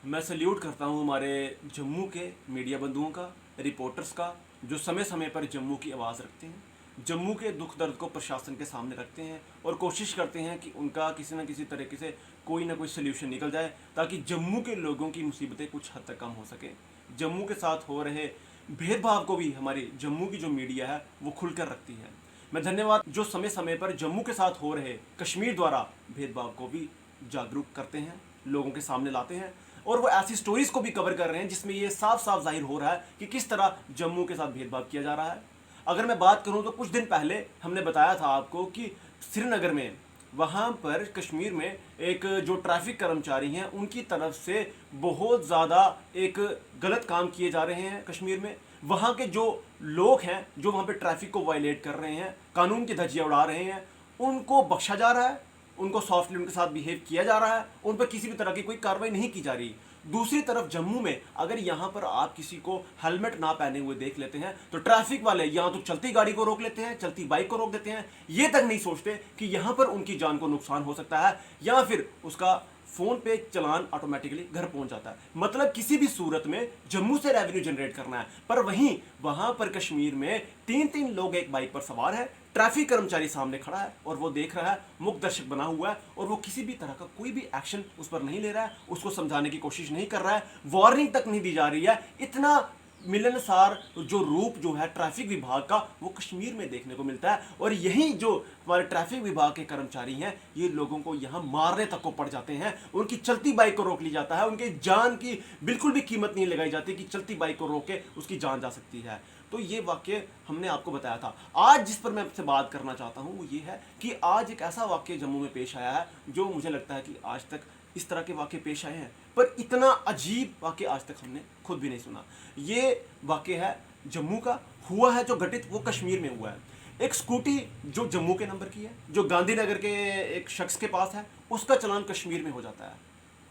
मैं सल्यूट करता हूँ हमारे जम्मू के मीडिया बंधुओं का, रिपोर्टर्स का, जो समय समय पर जम्मू की आवाज़ रखते हैं, जम्मू के दुख दर्द को प्रशासन के सामने रखते हैं और कोशिश करते हैं कि उनका किसी न किसी तरीके से कोई ना कोई सल्यूशन निकल जाए ताकि जम्मू के लोगों की मुसीबतें कुछ हद तक कम हो सके। जम्मू के साथ हो रहे भेदभाव को भी हमारी जम्मू की जो मीडिया है वो खुलकर रखती है। मैं धन्यवाद जो समय समय पर जम्मू के साथ हो रहे कश्मीर द्वारा भेदभाव को भी जागरूक करते हैं, लोगों के सामने लाते हैं और वो ऐसी स्टोरीज को भी कवर कर रहे हैं जिसमें ये साफ साफ जाहिर हो रहा है कि किस तरह जम्मू के साथ भेदभाव किया जा रहा है। अगर मैं बात करूं तो कुछ दिन पहले हमने बताया था आपको कि श्रीनगर में, वहाँ पर कश्मीर में एक जो ट्रैफिक कर्मचारी हैं उनकी तरफ से बहुत ज़्यादा एक गलत काम किए जा रहे हैं कश्मीर में। वहाँ के जो लोग हैं जो वहाँ पे ट्रैफिक को वायलेट कर रहे हैं, कानून की धज्जियाँ उड़ा रहे हैं, उनको बख्शा जा रहा है, उनको सॉफ्टली उनके साथ बिहेव किया जा रहा है, उन पर किसी भी तरह की कोई कार्रवाई नहीं की जा रही। दूसरी तरफ जम्मू में अगर यहाँ पर आप किसी को हेलमेट ना पहने हुए देख लेते हैं तो ट्रैफिक वाले यहाँ तो चलती गाड़ी को रोक लेते हैं, चलती बाइक को रोक देते हैं, ये तक नहीं सोचते कि यहाँ पर उनकी जान को नुकसान हो सकता है या फिर उसका फोन पे चलान ऑटोमेटिकली घर पहुंच जाता है। मतलब किसी भी सूरत में जम्मू से रेवेन्यू जनरेट करना है, पर वहीं वहां पर कश्मीर में तीन तीन लोग एक बाइक पर सवार है, ट्रैफिक कर्मचारी सामने खड़ा है और वो देख रहा है, मुख्य दर्शक बना हुआ है और वो किसी भी तरह का कोई भी एक्शन उस पर नहीं ले रहा है, उसको समझाने की कोशिश नहीं कर रहा है, वार्निंग तक नहीं दी जा रही है। इतना मिलनसार जो रूप जो है ट्रैफिक विभाग का वो कश्मीर में देखने को मिलता है। और यही जो हमारे ट्रैफिक विभाग के कर्मचारी हैं ये लोगों को यहाँ मारने तक को पड़ जाते हैं, उनकी चलती बाइक को रोक ली जाता है, उनके जान की बिल्कुल भी कीमत नहीं लगाई जाती कि चलती बाइक को रोक के उसकी जान जा सकती है। तो ये वाक्य हमने आपको बताया था। आज जिस पर मैं आपसे बात करना चाहता हूँ वो ये है कि आज एक ऐसा वाक्य जम्मू में पेश आया है जो मुझे लगता है कि आज तक इस तरह के वाक्य पेश आए हैं, पर इतना अजीब वाक्य आज तक हमने खुद भी नहीं सुना। ये वाक्य है जम्मू का, हुआ है जो घटित वो कश्मीर में हुआ है। एक स्कूटी जो जम्मू के नंबर की है, जो गांधीनगर के एक शख्स के पास है, उसका चलान कश्मीर में हो जाता है।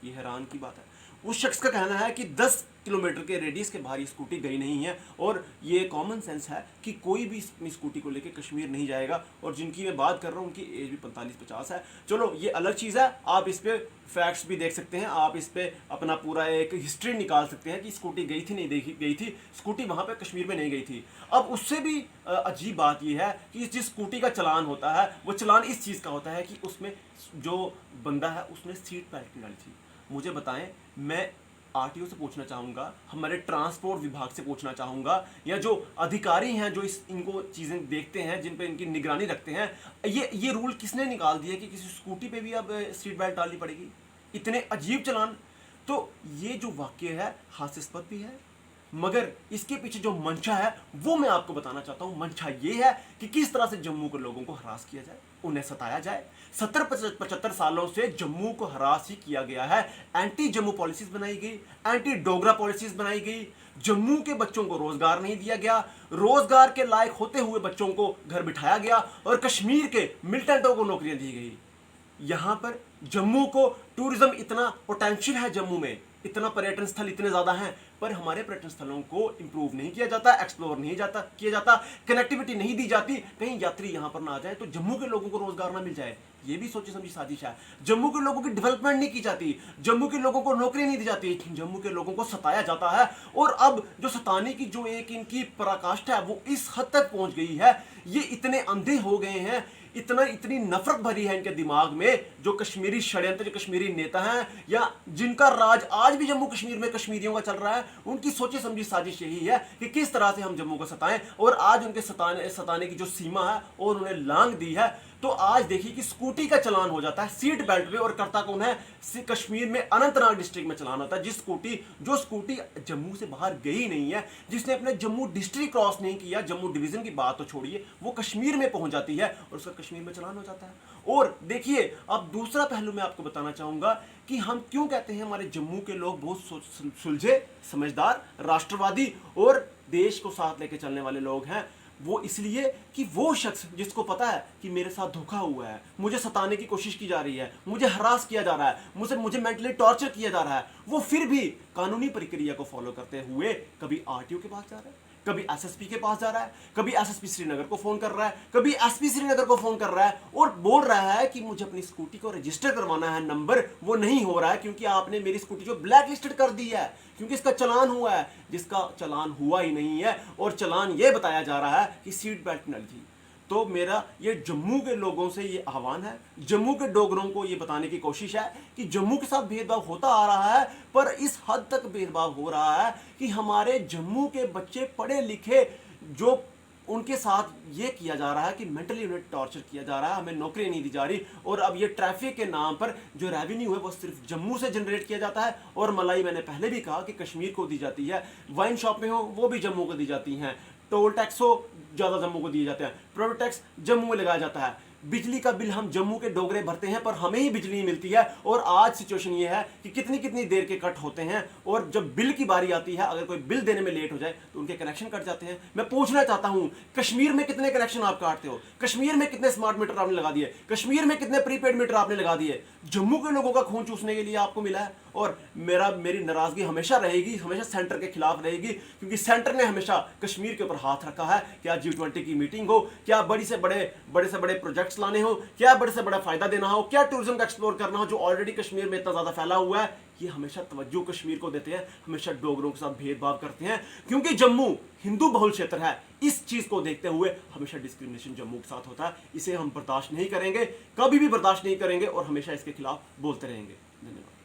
ये हैरान की बात है। उस शख्स का कहना है कि 10 किलोमीटर के रेडियस के बाहर ये स्कूटी गई नहीं है और ये कॉमन सेंस है कि कोई भी अपनी स्कूटी को लेकर कश्मीर नहीं जाएगा। और जिनकी मैं बात कर रहा हूँ उनकी एज भी 45-50 है। चलो ये अलग चीज़ है, आप इस पर फैक्ट्स भी देख सकते हैं, आप इस पर अपना पूरा एक हिस्ट्री निकाल सकते हैं कि स्कूटी गई थी नहीं देखी गई थी, स्कूटी वहाँ पर कश्मीर में नहीं गई थी। अब उससे भी अजीब बात यह है कि जिस स्कूटी का चलान होता है वो चलान इस चीज़ का होता है कि उसमें जो बंदा है उसने सीट बेल्ट नहीं डाली थी। मुझे बताएं, मैं आरटीओ से पूछना चाहूँगा, हमारे ट्रांसपोर्ट विभाग से पूछना चाहूँगा, या जो अधिकारी हैं जो इनको चीज़ें देखते हैं, जिन पे इनकी निगरानी रखते हैं, ये रूल किसने निकाल दिया कि किसी स्कूटी पे भी अब सीट बेल्ट डालनी पड़ेगी? इतने अजीब चलान। तो ये जो वाक्य है हास्यास्पद भी है, मगर इसके पीछे जो मंशा है वो मैं आपको बताना चाहता हूं। मंशा ये है कि किस तरह से जम्मू के लोगों को हरास किया जाए, उन्हें सताया जाए। 70-75 सालों से जम्मू को हरास ही किया गया है। एंटी जम्मू पॉलिसीज बनाई गई, एंटी डोगरा पॉलिसीज बनाई गई, जम्मू के बच्चों को रोजगार नहीं दिया गया, रोजगार के लायक होते हुए बच्चों को घर बिठाया गया और कश्मीर के मिलिटेंटों को नौकरियां दी गई। यहां पर जम्मू को टूरिज्म, इतना पोटेंशियल है जम्मू में, इतना पर्यटन स्थल इतने ज्यादा हैं, पर हमारे पर्यटन स्थलों को इंप्रूव नहीं किया जाता, एक्सप्लोर नहीं किया जाता, कनेक्टिविटी नहीं दी जाती, कहीं यात्री यहां पर ना आ जाए तो जम्मू के लोगों को रोजगार ना मिल जाए। ये भी सोची समझी साजिश है। जम्मू के लोगों की डेवलपमेंट नहीं की जाती, जम्मू के लोगों को नौकरी नहीं दी जाती, जम्मू के लोगों को सताया जाता है। और अब जो सताने की जो एक इनकी पराकाष्ठा है वो इस हद तक पहुंच गई है, ये इतने अंधे हो गए हैं, इतनी नफरत भरी है इनके दिमाग में। जो कश्मीरी षड्यंत्र, जो कश्मीरी नेता हैं या जिनका राज आज भी जम्मू कश्मीर में कश्मीरियों का चल रहा है, उनकी सोची समझी साजिश यही है कि किस तरह से हम जम्मू को सताएं। और आज उनके सताने की जो सीमा है और उन्हें लांग दी है। तो आज देखिए कि स्कूटी का चलान हो जाता है सीट बेल्ट पे, और करता कौन है? कश्मीर में अनंतनाग डिस्ट्रिक्ट में चलान होता है। जो स्कूटी जम्मू से बाहर गई नहीं है, जिसने अपने जम्मू डिस्ट्रिक्ट क्रॉस नहीं किया, जम्मू डिवीजन की बात तो छोड़िए, वो कश्मीर में पहुंच जाती है और उसका कश्मीर में चलान हो जाता है। और देखिए अब दूसरा पहलू मैं आपको बताना चाहूंगा कि हम क्यों कहते हैं हमारे जम्मू के लोग बहुत सुलझे, समझदार, राष्ट्रवादी और देश को साथ लेके चलने वाले लोग हैं। वो इसलिए कि वो शख्स जिसको पता है कि मेरे साथ धोखा हुआ है, मुझे सताने की कोशिश की जा रही है, मुझे हरास किया जा रहा है, मुझे मेंटली टॉर्चर किया जा रहा है, वो फिर भी कानूनी प्रक्रिया को फॉलो करते हुए कभी आरटीओ के पास जा रहा है, कभी एसएसपी के पास जा रहा है, कभी एसएसपी श्रीनगर को फोन कर रहा है, कभी एसपी श्रीनगर को फोन कर रहा है और बोल रहा है कि मुझे अपनी स्कूटी को रजिस्टर करवाना है, नंबर वो नहीं हो रहा है क्योंकि आपने मेरी स्कूटी को ब्लैक लिस्टेड कर दी है, क्योंकि इसका चालान हुआ है, जिसका चालान हुआ ही नहीं है और चालान ये बताया जा रहा है कि सीट बेल्ट नहीं थी। तो मेरा ये जम्मू के लोगों से ये आह्वान है, जम्मू के डोगरों को ये बताने की कोशिश है कि जम्मू के साथ भेदभाव होता आ रहा है, पर इस हद तक भेदभाव हो रहा है कि हमारे जम्मू के बच्चे पढ़े लिखे, जो उनके साथ ये किया जा रहा है कि मेंटली उन्हें टॉर्चर किया जा रहा है, हमें नौकरी नहीं दी जा रही। और अब ये ट्रैफिक के नाम पर जो रेवेन्यू है वो सिर्फ जम्मू से जनरेट किया जाता है, और मलाई मैंने पहले भी कहा कि कश्मीर को दी जाती है, वाइन शॉप में हो वो भी जम्मू को दी जाती हैं, टोल टैक्स हो ज़्यादा जम्मू को दिए जाते हैं, प्रोडक्ट टैक्स जम्मू में लगाया जाता है, बिजली का बिल हम जम्मू के डोगरे भरते हैं पर हमें ही बिजली नहीं मिलती है। और आज सिचुएशन ये है कि कितनी कितनी देर के कट होते हैं, और जब बिल की बारी आती है, अगर कोई बिल देने में लेट हो जाए तो उनके कनेक्शन कट जाते हैं। मैं पूछना चाहता हूं, कश्मीर में कितने कनेक्शन आप काटते हो, कश्मीर में कितने स्मार्ट मीटर आपने लगा दिए, कश्मीर में कितने प्रीपेड मीटर आपने लगा दिए, जम्मू के लोगों का खून चूसने के लिए आपको मिला है। और मेरी नाराजगी हमेशा रहेगी, हमेशा सेंटर के खिलाफ रहेगी, क्योंकि सेंटर ने हमेशा कश्मीर के ऊपर हाथ रखा है। क्या G20 की मीटिंग हो, क्या बड़े से बड़े प्रोजेक्ट्स लाने हो, क्या बड़े से बड़ा फायदा देना हो, क्या टूरिज्म का एक्सप्लोर करना हो जो ऑलरेडी कश्मीर में इतना ज्यादा फैला हुआ है, ये हमेशा तवज्जो कश्मीर को देते हैं, हमेशा डोगरों के साथ भेदभाव करते हैं, क्योंकि जम्मू हिंदू बहुल क्षेत्र है। इस चीज को देखते हुए हमेशा डिस्क्रिमिनेशन जम्मू के साथ होता है। इसे हम बर्दाश्त नहीं करेंगे, कभी भी बर्दाश्त नहीं करेंगे, और हमेशा इसके खिलाफ बोलते रहेंगे। धन्यवाद।